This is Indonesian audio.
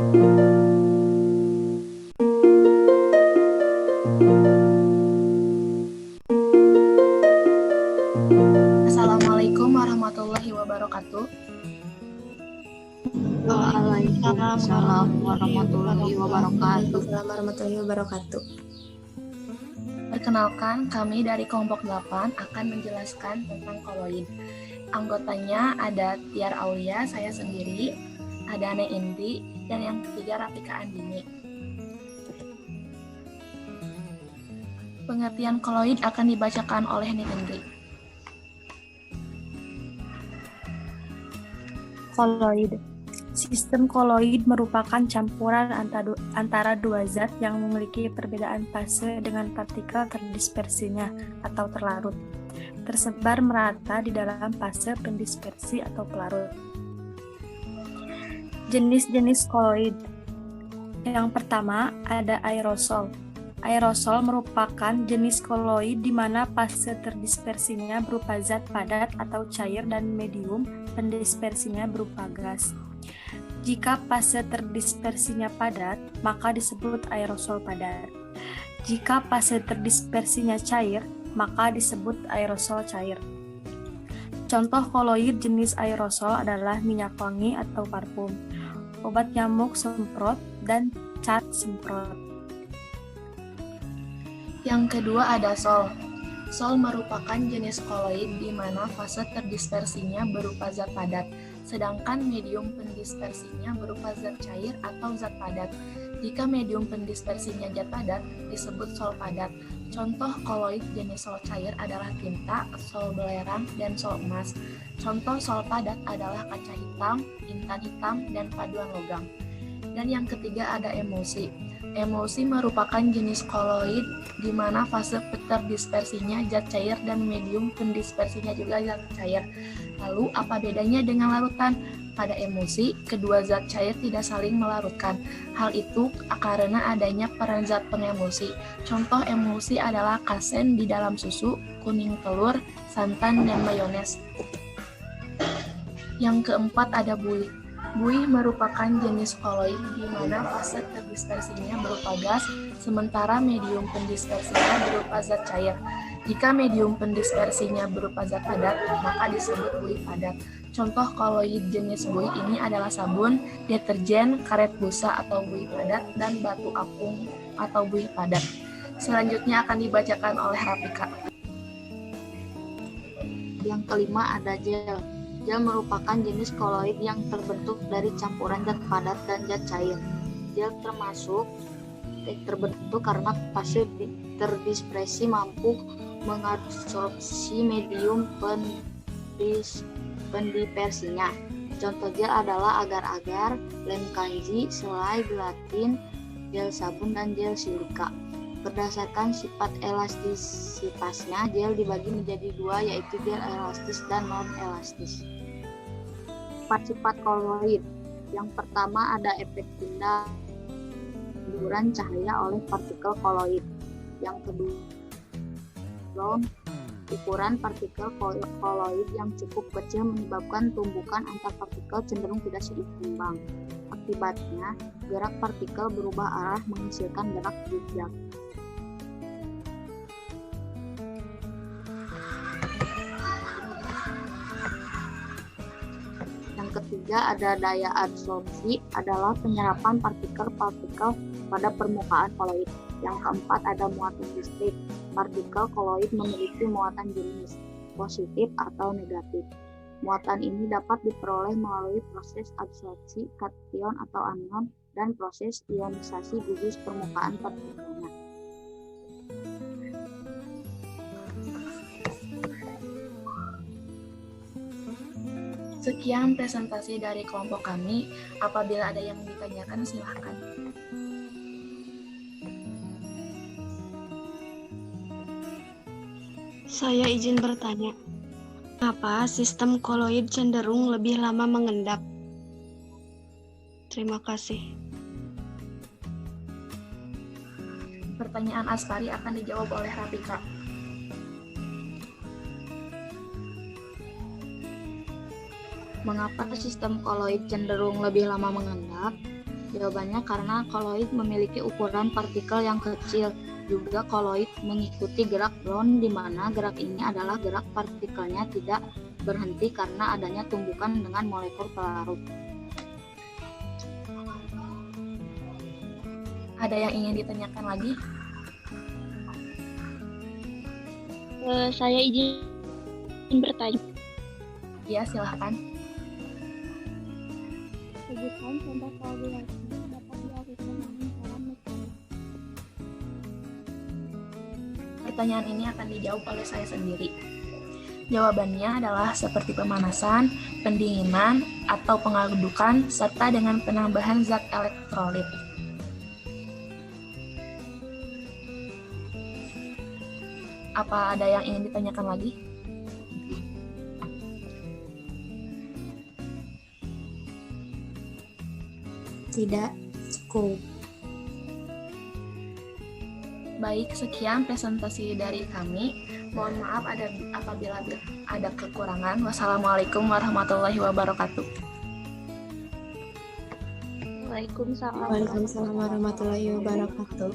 Assalamualaikum warahmatullahi wabarakatuh. Waalaikumsalam warahmatullahi wabarakatuh. Waalaikumsalam warahmatullahi wabarakatuh. Perkenalkan, kami dari kelompok 8 akan menjelaskan tentang koloid. Anggotanya ada Tiar Aulia, saya sendiri, ada Ane Indri, dan yang ketiga Rafika Andini. Pengertian koloid akan dibacakan oleh Ane Indri. Koloid. Sistem koloid merupakan campuran antara dua zat yang memiliki perbedaan fase dengan partikel terdispersinya atau terlarut, tersebar merata di dalam fase pendispersi atau pelarut. Jenis-jenis koloid. Yang pertama ada aerosol. Aerosol merupakan jenis koloid di mana fase terdispersinya berupa zat padat atau cair dan medium pendispersinya berupa gas. Jika fase terdispersinya padat, maka disebut aerosol padat. Jika fase terdispersinya cair, maka disebut aerosol cair. Contoh koloid jenis aerosol adalah minyak wangi atau parfum, obat nyamuk semprot, dan cat semprot. Yang kedua ada sol. Sol merupakan jenis koloid di mana fase terdispersinya berupa zat padat, sedangkan medium pendispersinya berupa zat cair atau zat padat. Jika medium pendispersinya zat padat, disebut sol padat. Contoh koloid jenis sol cair adalah tinta, sol belerang, dan sol emas. Contoh sol padat adalah kaca hitam, intan hitam, dan paduan logam. Dan yang ketiga ada emulsi. Emulsi merupakan jenis koloid di mana fase terdispersinya zat cair dan medium pendispersinya juga zat cair. Lalu apa bedanya dengan larutan? Pada emulsi, kedua zat cair tidak saling melarutkan. Hal itu karena adanya peran zat pengemulsi. Contoh emulsi adalah kasein di dalam susu, kuning telur, santan, dan mayones. Yang keempat ada buih. Buih merupakan jenis koloid di mana fase terdispersinya berupa gas, sementara medium pendispersinya berupa zat cair. Jika medium pendispersinya berupa zat padat, maka disebut buih padat. Contoh koloid jenis buih ini adalah sabun, deterjen, karet busa atau buih padat, dan batu apung atau buih padat. Selanjutnya akan dibacakan oleh Rafika. Yang kelima ada gel. Gel merupakan jenis koloid yang terbentuk dari campuran zat padat dan zat cair. Gel terbentuk karena fase terdispersi mampu mengabsorpsi medium pendispersinya. Contoh gel adalah agar-agar, lem kanji, selai, gelatin, gel sabun, dan gel silika. Berdasarkan sifat elastisitasnya, gel dibagi menjadi dua, yaitu gel elastis dan non-elastis. Sifat koloid. Yang pertama ada efek pindah guguran cahaya oleh partikel koloid. Yang kedua, ukuran partikel koloid yang cukup kecil menyebabkan tumbukan antar partikel cenderung tidak seimbang. Akibatnya, gerak partikel berubah arah menghasilkan gerak zigzag. Ketiga ada daya adsorpsi, adalah penyerapan partikel-partikel pada permukaan koloid. Yang keempat ada muatan listrik. Partikel koloid memiliki muatan jenis positif atau negatif. Muatan ini dapat diperoleh melalui proses adsorpsi kation atau anion dan proses ionisasi gugus permukaan partikelnya. Sekian presentasi dari kelompok kami. Apabila ada yang ditanyakan, silakan. Saya izin bertanya, kenapa sistem koloid cenderung lebih lama mengendap? Terima kasih. Pertanyaan Aspari akan dijawab oleh Rafika. Mengapa sistem koloid cenderung lebih lama mengendap? Jawabannya karena koloid memiliki ukuran partikel yang kecil. Juga koloid mengikuti gerak Brown di mana gerak ini adalah gerak partikelnya tidak berhenti karena adanya tumbukan dengan molekul pelarut. Ada yang ingin ditanyakan lagi? Saya izin bertanya. Ya, silahkan. Sebutkan contoh koagulasi dapat dilakukan dengan cara mekanik. Pertanyaan ini akan dijawab oleh saya sendiri. Jawabannya adalah seperti pemanasan, pendinginan, atau pengadukan, serta dengan penambahan zat elektrolit. Apa ada yang ingin ditanyakan lagi? Tidak, cukup. Baik, sekian presentasi dari kami. Mohon maaf apabila ada kekurangan. Wassalamualaikum warahmatullahi wabarakatuh. Waalaikumsalam. Waalaikumsalam warahmatullahi wabarakatuh.